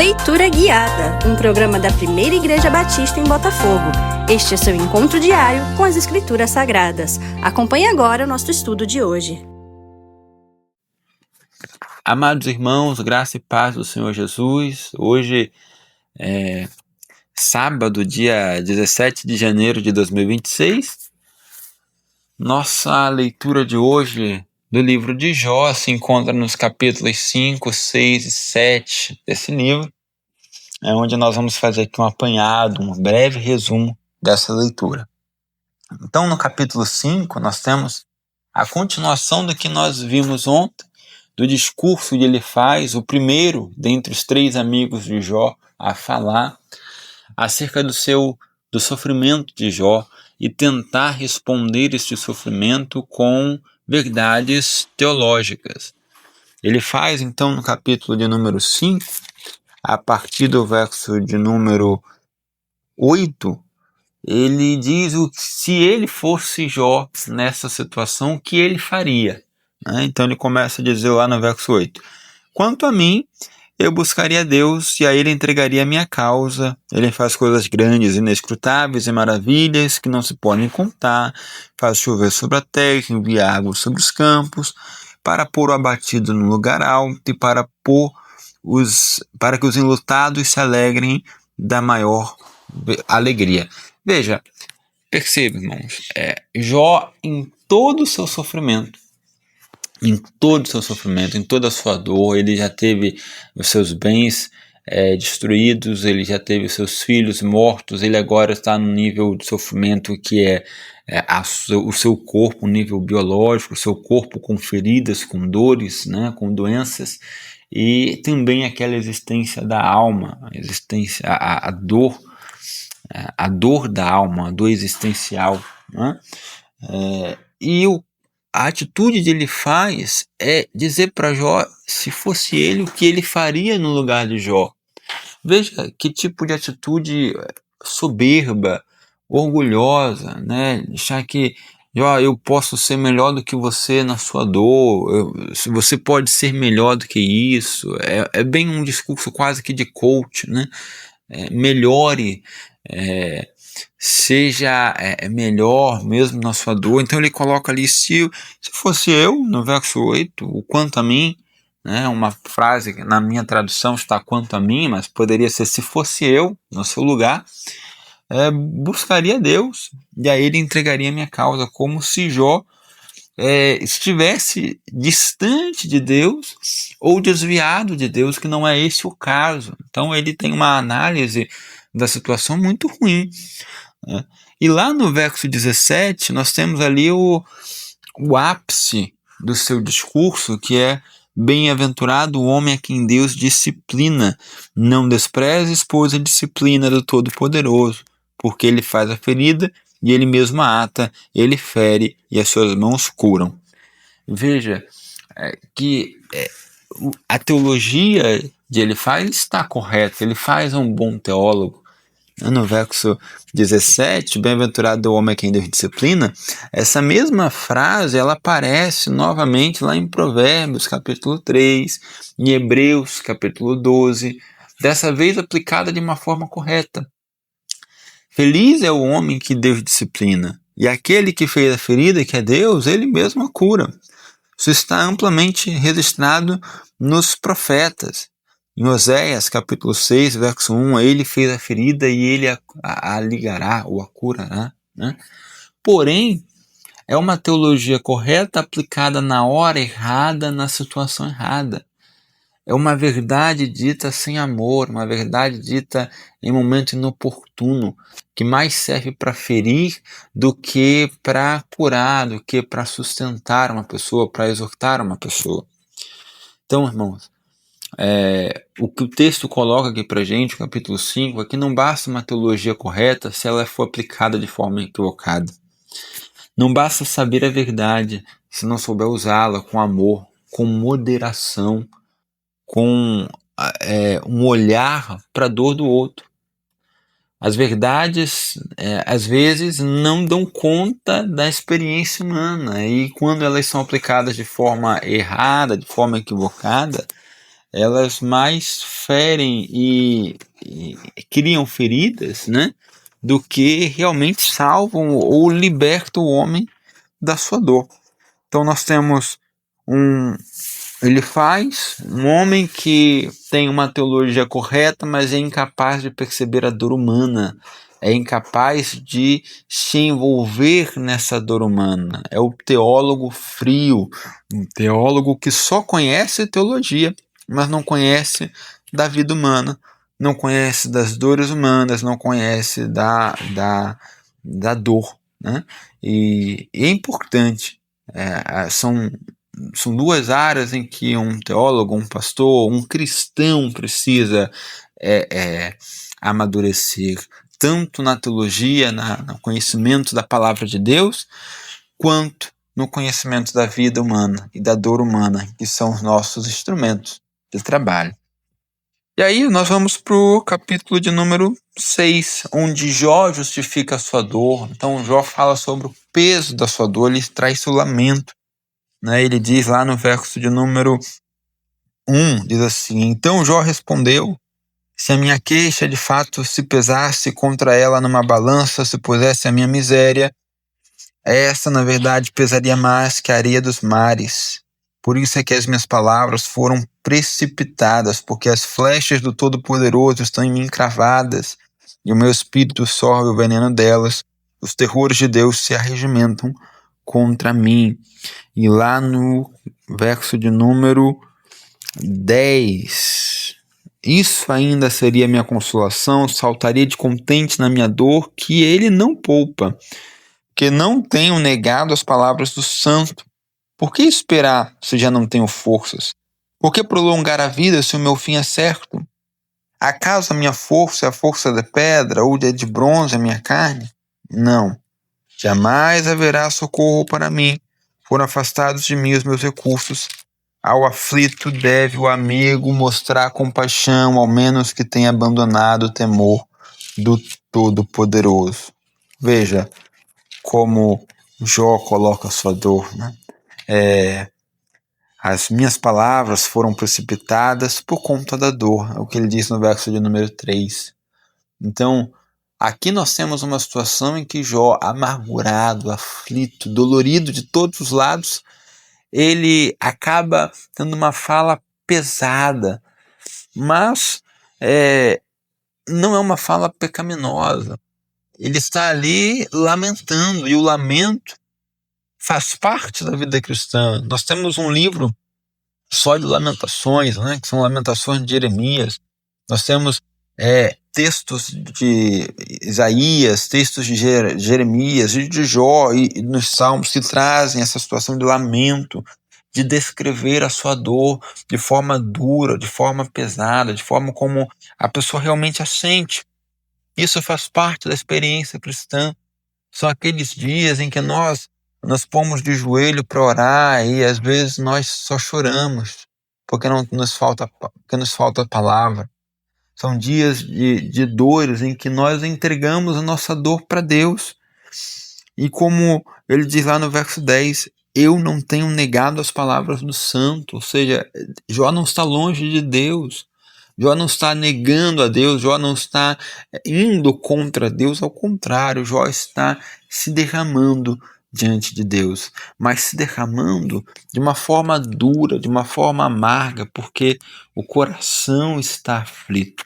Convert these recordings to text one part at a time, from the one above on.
Leitura Guiada, um programa da Primeira Igreja Batista em Botafogo. Este é seu encontro diário com as Escrituras Sagradas. Acompanhe agora o nosso estudo de hoje. Amados irmãos, graça e paz do Senhor Jesus. Hoje é sábado, dia 17 de janeiro de 2026. Nossa leitura de hoje do livro de Jó se encontra nos capítulos 5, 6 e 7 desse livro. É onde nós vamos fazer aqui um apanhado, um breve resumo dessa leitura. Então, no capítulo 5, nós temos a continuação do que nós vimos ontem, do discurso que ele faz, o primeiro dentre os 3 amigos de Jó a falar acerca do sofrimento de Jó e tentar responder esse sofrimento com verdades teológicas. Ele faz, então, no capítulo de número 5, a partir do verso de número 8, ele diz se ele fosse Jó nessa situação, o que ele faria. Então ele começa a dizer lá no verso 8: quanto a mim, eu buscaria a Deus e a ele entregaria a minha causa. Ele faz coisas grandes, inescrutáveis e maravilhas que não se podem contar. Faz chover sobre a terra, envia água sobre os campos, para pôr o abatido no lugar alto e para que os enlutados se alegrem da maior alegria. Veja, perceba, irmãos, Jó em todo o seu sofrimento, em toda a sua dor, ele já teve os seus bens destruídos, ele já teve os seus filhos mortos, ele agora está no nível de sofrimento que o seu corpo, o nível biológico, o seu corpo com feridas, com dores, com doenças, e também aquela existência da alma, a dor da alma, a dor existencial. A atitude que ele faz é dizer para Jó, se fosse ele, o que ele faria no lugar de Jó. Veja que tipo de atitude soberba, orgulhosa, achar que eu posso ser melhor do que você na sua dor, você pode ser melhor do que isso. É bem um discurso quase que de coach, melhore, seja melhor mesmo na sua dor. Então ele coloca ali, se fosse eu, no verso 8, o quanto a mim, uma frase que na minha tradução está quanto a mim, mas poderia ser se fosse eu no seu lugar, buscaria Deus e a ele entregaria a minha causa, como se Jó estivesse distante de Deus ou desviado de Deus, que não é esse o caso. Então ele tem uma análise da situação muito ruim. E lá no verso 17 nós temos ali o ápice do seu discurso, que é: bem-aventurado o homem a quem Deus disciplina, não desprezes, pois a disciplina do Todo-Poderoso, porque ele faz a ferida e ele mesmo a ata, ele fere e as suas mãos curam. Veja que a teologia que ele faz está correta, ele faz um bom teólogo. No verso 17, bem-aventurado o homem a quem Deus disciplina, essa mesma frase ela aparece novamente lá em Provérbios capítulo 3, em Hebreus capítulo 12, dessa vez aplicada de uma forma correta. Feliz é o homem que Deus disciplina, e aquele que fez a ferida, que é Deus, ele mesmo a cura. Isso está amplamente registrado nos profetas. Em Oséias, capítulo 6, verso 1, ele fez a ferida e ele a ligará ou a curará. Porém, é uma teologia correta aplicada na hora errada, na situação errada. É uma verdade dita sem amor, uma verdade dita em momento inoportuno, que mais serve para ferir do que para curar, do que para sustentar uma pessoa, para exortar uma pessoa. Então, irmãos, o que o texto coloca aqui para a gente, o capítulo 5, é que não basta uma teologia correta se ela for aplicada de forma equivocada. Não basta saber a verdade se não souber usá-la com amor, com moderação, com um olhar para a dor do outro. As verdades, às vezes, não dão conta da experiência humana, e quando elas são aplicadas de forma errada, de forma equivocada, elas mais ferem e criam feridas, né, do que realmente salvam ou libertam o homem da sua dor. Então nós temos um homem que tem uma teologia correta, mas é incapaz de perceber a dor humana, é incapaz de se envolver nessa dor humana. É o teólogo frio, um teólogo que só conhece teologia, mas não conhece da vida humana, não conhece das dores humanas, não conhece da dor, né? E é importante, são duas áreas em que um teólogo, um pastor, um cristão precisa amadurecer, tanto na teologia, no conhecimento da palavra de Deus, quanto no conhecimento da vida humana e da dor humana, que são os nossos instrumentos de trabalho. E aí nós vamos para o capítulo de número 6, onde Jó justifica a sua dor. Então Jó fala sobre o peso da sua dor, ele traz seu lamento. Ele diz lá no verso de número 1, diz assim: Então Jó respondeu: se a minha queixa de fato se pesasse contra ela numa balança, se pusesse a minha miséria, essa na verdade pesaria mais que a areia dos mares. Por isso é que as minhas palavras foram precipitadas, porque as flechas do Todo-Poderoso estão em mim cravadas, e o meu espírito sorve o veneno delas. Os terrores de Deus se arregimentam contra mim. E lá no verso de número 10, isso ainda seria minha consolação, saltaria de contente na minha dor, que ele não poupa, que não tenho negado as palavras do santo. Por que esperar se já não tenho forças? Por que prolongar a vida se o meu fim é certo? Acaso a minha força é a força da pedra, ou de bronze a minha carne? Não, jamais haverá socorro para mim. Foram afastados de mim os meus recursos. Ao aflito deve o amigo mostrar compaixão, ao menos que tenha abandonado o temor do Todo-Poderoso. Veja como Jó coloca a sua dor, né? As minhas palavras foram precipitadas por conta da dor, é o que ele diz no verso de número 3. Então, aqui nós temos uma situação em que Jó, amargurado, aflito, dolorido de todos os lados, ele acaba tendo uma fala pesada, mas não é uma fala pecaminosa. Ele está ali lamentando, e o lamento faz parte da vida cristã. Nós temos um livro só de lamentações, né, que são lamentações de Jeremias. Nós temos textos de Isaías, textos de Jeremias e de Jó e nos Salmos que trazem essa situação de lamento, de descrever a sua dor de forma dura, de forma pesada, de forma como a pessoa realmente a sente. Isso faz parte da experiência cristã. São aqueles dias em que nós pomos de joelho para orar e às vezes nós só choramos porque nos falta a palavra. São dias de dores em que nós entregamos a nossa dor para Deus. E como ele diz lá no verso 10, eu não tenho negado as palavras do santo. Ou seja, Jó não está longe de Deus. Jó não está negando a Deus, Jó não está indo contra Deus, ao contrário, Jó está se derramando diante de Deus, mas se derramando de uma forma dura, de uma forma amarga, porque o coração está aflito.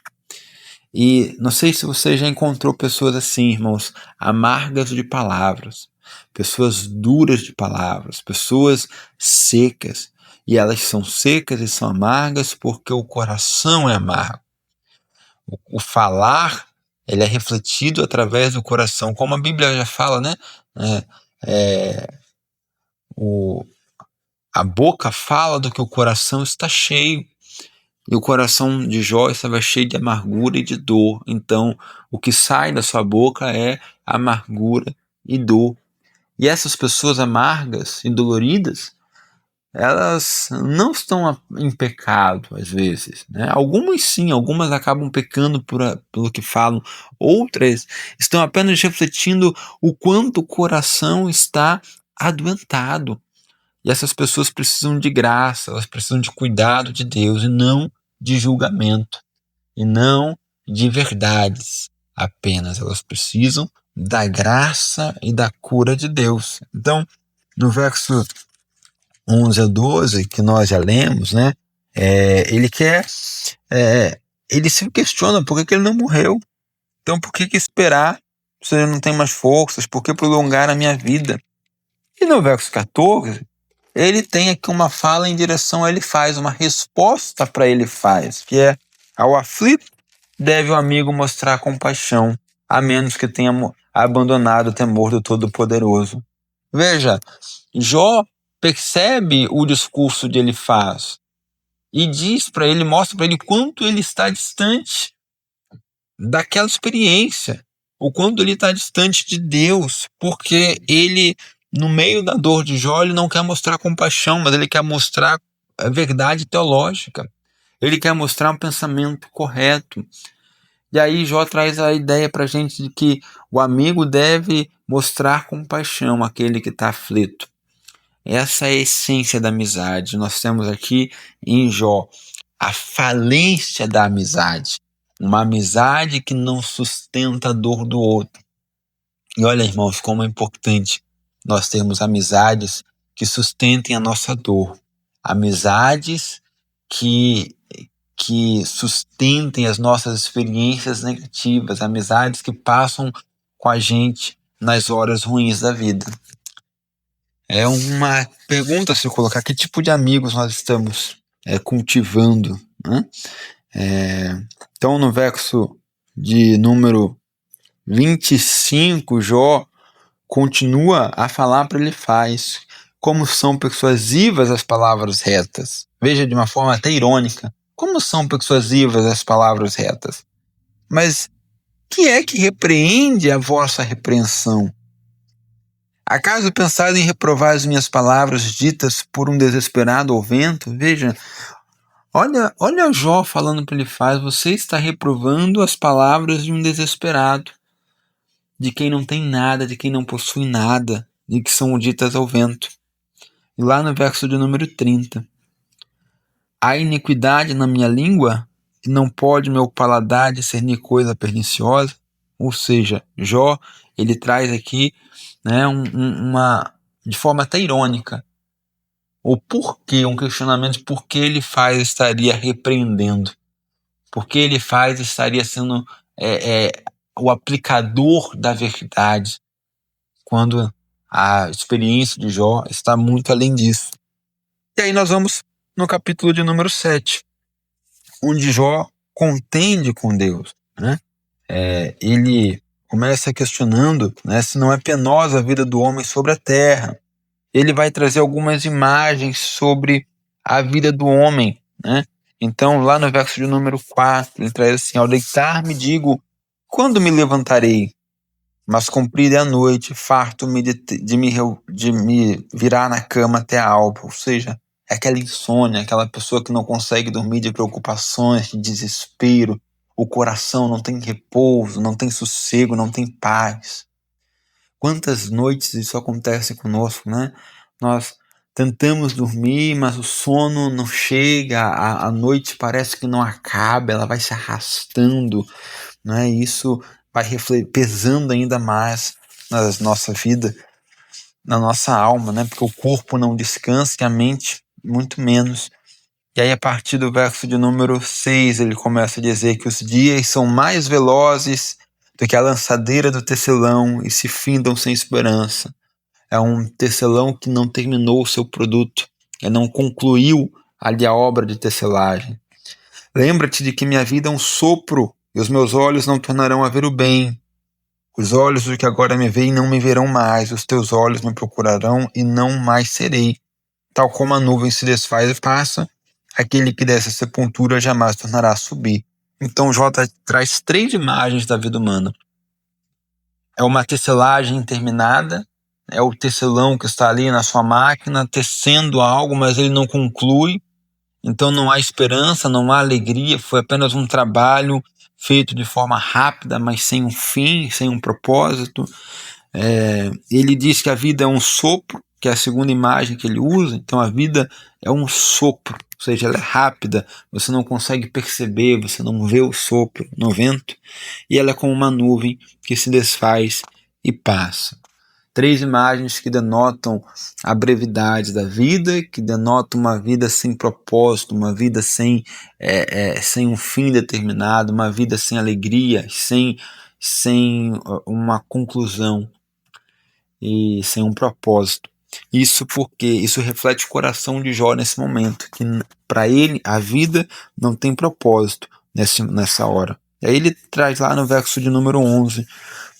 E não sei se você já encontrou pessoas assim, irmãos, amargas de palavras, pessoas duras de palavras, pessoas secas. E elas são secas e são amargas porque o coração é amargo. O falar, ele é refletido através do coração. Como a Bíblia já fala, né? A boca fala do que o coração está cheio. E o coração de Jó estava cheio de amargura e de dor. Então, o que sai da sua boca é amargura e dor. E essas pessoas amargas e doloridas, elas não estão em pecado, às vezes, né? Algumas sim, algumas acabam pecando pelo que falam. Outras estão apenas refletindo o quanto o coração está adoentado. E essas pessoas precisam de graça, elas precisam de cuidado de Deus e não de julgamento e não de verdades apenas. Elas precisam da graça e da cura de Deus. Então, no verso 11 a 12, que nós já lemos, né? Ele se questiona por que ele não morreu. Então, por que esperar se eu não tenho mais forças? Por que prolongar a minha vida? E no verso 14, ele tem aqui uma fala em direção a Elifaz, uma resposta para Elifaz, que é: ao aflito deve o amigo mostrar compaixão, a menos que tenha abandonado o temor do Todo-Poderoso. Veja, Jó percebe o discurso de Elifaz e diz para ele, mostra para ele quanto ele está distante daquela experiência, o quanto ele está distante de Deus, porque ele, no meio da dor de Jó, ele não quer mostrar compaixão, mas ele quer mostrar a verdade teológica. Ele quer mostrar um pensamento correto. E aí Jó traz a ideia para a gente de que o amigo deve mostrar compaixão àquele que está aflito. Essa é a essência da amizade. Nós temos aqui em Jó a falência da amizade. Uma amizade que não sustenta a dor do outro. E olha, irmãos, como é importante nós termos amizades que sustentem a nossa dor. Amizades que sustentem as nossas experiências negativas. Amizades que passam com a gente nas horas ruins da vida. É uma pergunta a se colocar: que tipo de amigos nós estamos cultivando, né? Então, no verso de número 25, Jó continua a falar para Elifaz como são persuasivas as palavras retas. Veja, de uma forma até irônica, como são persuasivas as palavras retas. Mas que é que repreende a vossa repreensão? Acaso pensais em reprovar as minhas palavras ditas por um desesperado ao vento? Veja, olha Jó falando para Elifaz: você está reprovando as palavras de um desesperado, de quem não tem nada, de quem não possui nada, de que são ditas ao vento. E lá no verso de número 30, há iniquidade na minha língua e não pode meu paladar discernir coisa perniciosa. Ou seja, Jó, ele traz aqui, né, de forma até irônica, o porquê, um questionamento de por que Elifaz estaria repreendendo, por que Elifaz estaria sendo o aplicador da verdade, quando a experiência de Jó está muito além disso. E aí nós vamos no capítulo de número 7, onde Jó contende com Deus, né? Ele começa questionando, né, se não é penosa a vida do homem sobre a terra. Ele vai trazer algumas imagens sobre a vida do homem, né? Então, lá no verso de número 4, ele traz assim: ao deitar-me digo, quando me levantarei? Mas comprida é a noite, farto-me de me virar na cama até a alba. Ou seja, é aquela insônia, aquela pessoa que não consegue dormir de preocupações, de desespero. O coração não tem repouso, não tem sossego, não tem paz. Quantas noites isso acontece conosco, né? Nós tentamos dormir, mas o sono não chega, a noite parece que não acaba, ela vai se arrastando, né? Isso vai pesando ainda mais na nossa vida, na nossa alma, né? Porque o corpo não descansa e a mente muito menos. E aí, a partir do verso de número 6, ele começa a dizer que os dias são mais velozes do que a lançadeira do tecelão e se findam sem esperança. É um tecelão que não terminou o seu produto, ele não concluiu ali a obra de tecelagem. Lembra-te de que minha vida é um sopro e os meus olhos não tornarão a ver o bem. Os olhos do que agora me veem não me verão mais, os teus olhos me procurarão e não mais serei. Tal como a nuvem se desfaz e passa, aquele que desce a sepultura jamais tornará a subir. Então Jó traz 3 imagens da vida humana. É uma tecelagem interminada, é o tecelão que está ali na sua máquina tecendo algo, mas ele não conclui. Então não há esperança, não há alegria, foi apenas um trabalho feito de forma rápida, mas sem um fim, sem um propósito. Ele diz que a vida é um sopro que é a segunda imagem que ele usa. Então a vida é um sopro, ou seja, ela é rápida, você não consegue perceber, você não vê o sopro no vento, e ela é como uma nuvem que se desfaz e passa. 3 imagens que denotam a brevidade da vida, que denotam uma vida sem propósito, uma vida sem um fim determinado, uma vida sem alegria, sem uma conclusão e sem um propósito. Isso porque isso reflete o coração de Jó nesse momento, que para ele a vida não tem propósito nessa hora. E aí ele traz lá no verso de número 11,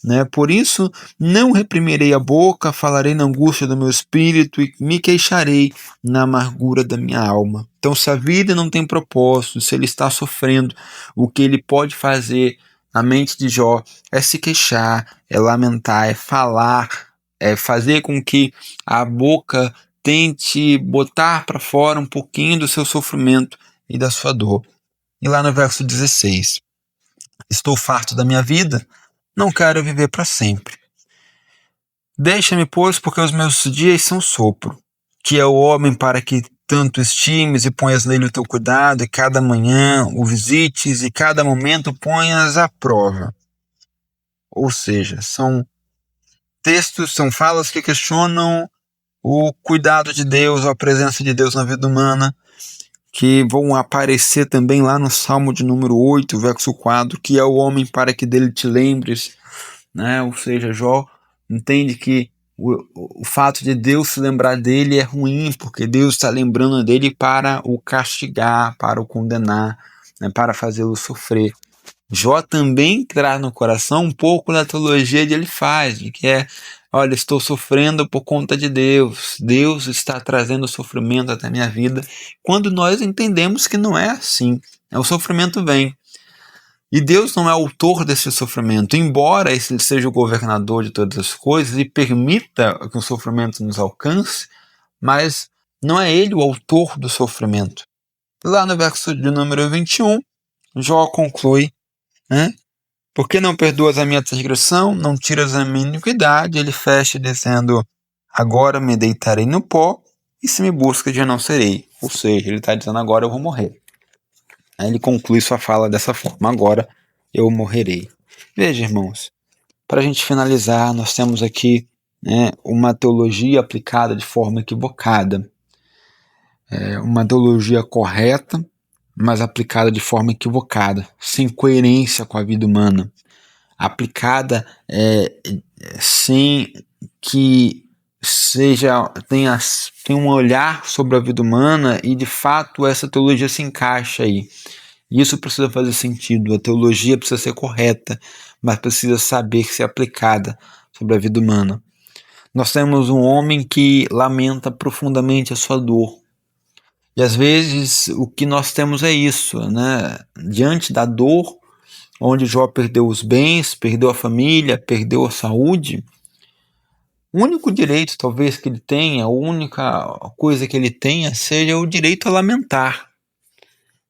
né? Por isso não reprimirei a boca, falarei na angústia do meu espírito e me queixarei na amargura da minha alma. Então, se a vida não tem propósito, se ele está sofrendo, o que ele pode fazer na mente de Jó é se queixar, é lamentar, é falar, é fazer com que a boca tente botar para fora um pouquinho do seu sofrimento e da sua dor. E lá no verso 16, estou farto da minha vida, não quero viver para sempre. Deixa-me, pois, porque os meus dias são sopro, que é o homem para que tanto estimes e ponhas nele o teu cuidado, e cada manhã o visites, e cada momento ponhas à prova. Ou seja, são textos, são falas que questionam o cuidado de Deus, a presença de Deus na vida humana, que vão aparecer também lá no Salmo de número 8, verso 4, que é o homem para que dele te lembres, né? Ou seja, Jó entende que o fato de Deus se lembrar dele é ruim, porque Deus está lembrando dele para o castigar, para o condenar, né? Para fazê-lo sofrer. Jó também traz no coração um pouco da teologia que ele faz, de que olha, estou sofrendo por conta de Deus, Deus está trazendo sofrimento até a minha vida, quando nós entendemos que não é assim, o sofrimento vem. E Deus não é autor desse sofrimento, embora ele seja o governador de todas as coisas e permita que o sofrimento nos alcance, mas não é ele o autor do sofrimento. Lá no verso de número 21, Jó conclui, né? Por que não perdoas a minha transgressão, não tiras a minha iniquidade? Ele fecha dizendo, agora me deitarei no pó, e se me buscas já não serei. Ou seja, ele está dizendo, agora eu vou morrer. Aí ele conclui sua fala dessa forma, agora eu morrerei. Veja, irmãos, para a gente finalizar, nós temos aqui, né, uma teologia aplicada de forma equivocada. Uma teologia correta, mas aplicada de forma equivocada, sem coerência com a vida humana, aplicada sem que tenha um olhar sobre a vida humana e de fato essa teologia se encaixa aí. Isso precisa fazer sentido, a teologia precisa ser correta, mas precisa saber ser aplicada sobre a vida humana. Nós temos um homem que lamenta profundamente a sua dor. E às vezes o que nós temos é isso, né? Diante da dor, onde Jó perdeu os bens, perdeu a família, perdeu a saúde, o único direito talvez que ele tenha, a única coisa que ele tenha seja o direito a lamentar,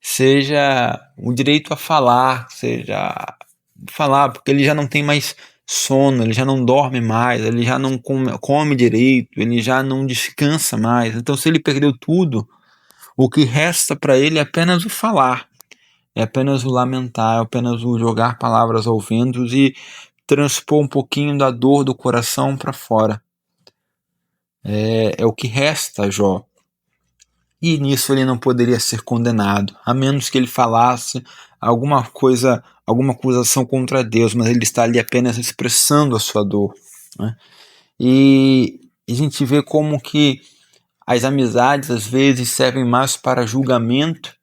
seja o direito a falar, porque ele já não tem mais sono, ele já não dorme mais, ele já não come direito, ele já não descansa mais. Então se ele perdeu tudo, o que resta para ele é apenas o falar, é apenas o lamentar, é apenas o jogar palavras ao vento e transpor um pouquinho da dor do coração para fora. É o que resta a Jó. E nisso ele não poderia ser condenado, a menos que ele falasse alguma acusação contra Deus, mas ele está ali apenas expressando a sua dor, né? E a gente vê como que as amizades às vezes servem mais para julgamento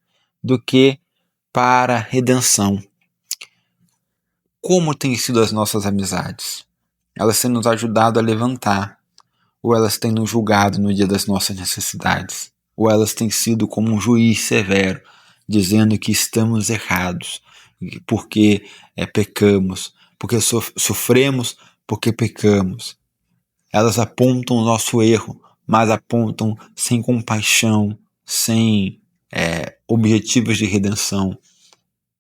do que para redenção. Como têm sido as nossas amizades? Elas têm nos ajudado a levantar, ou elas têm nos julgado no dia das nossas necessidades? Ou elas têm sido como um juiz severo, dizendo que estamos errados, porque pecamos, porque sofremos, porque pecamos? Elas apontam o nosso erro, mas apontam sem compaixão, sem objetivos de redenção,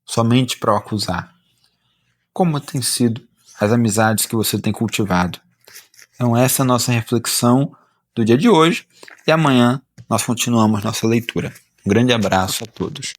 somente para o acusar. Como tem sido as amizades que você tem cultivado? Então essa é a nossa reflexão do dia de hoje. E amanhã nós continuamos nossa leitura. Um grande abraço a todos.